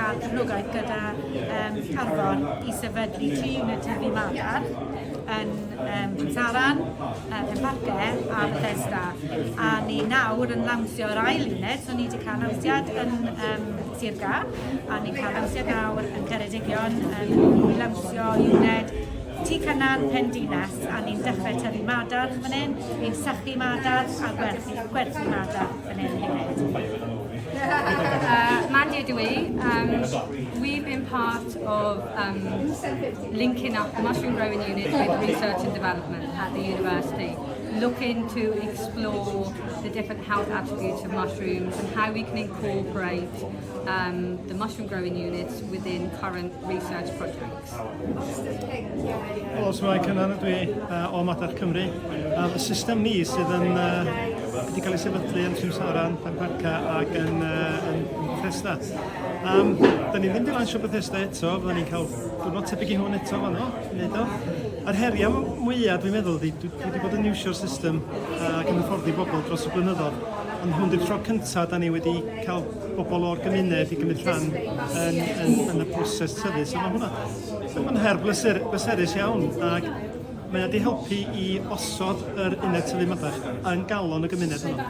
cael cefnogaeth gyda Arfor i sefydlu 3 uned tyfu madarch yn Tŷ Cynan Pendinas a Bethesda. A ni nawr yn lawnsio'r ail uned, so ni wedi cael lawsiad yn Sirga, a ni'n cael lawsiad nawr yn Ceredigion i lawnsio uned Tŷ Cynan Pendinas, a ni'n dechrau tyfu madarch fan hyn, ni'n sychu madarch a gwerthu madarch fan hyn hefyd. Mandy Dewey, we've been part of linking up the mushroom growing unit with research and development at the university, looking to explore the different health attributes of mushrooms and how we can incorporate the mushroom growing units within current research projects. Helo, Swyddogol Cynan ydw i o Madarch Cymru. Y system ni sydd wedi cael ei sefydlu yn Tŷ Cynan Pendinas ac yn Bethesda. Da ni ddim wedi lansio Bethesda eto, byddwn ni'n cael diwrnod tebyg i hwn eto fanno, wneud o. A'r heriau mwyaf, dwi'n meddwl, dwi wedi bod yn iwsio'r system ac yn hyfforddi bobl dros y blynyddoedd. Ond hwn di'r tro cyntaf da ni wedi cael bobl o'r gymuned i gymryd rhan yn y broses tyfu. So mae hwnna'n her bleserus iawn ac mae wedi helpu i osod yr uned tyfu madarch yn galon y gymuned hwnnw.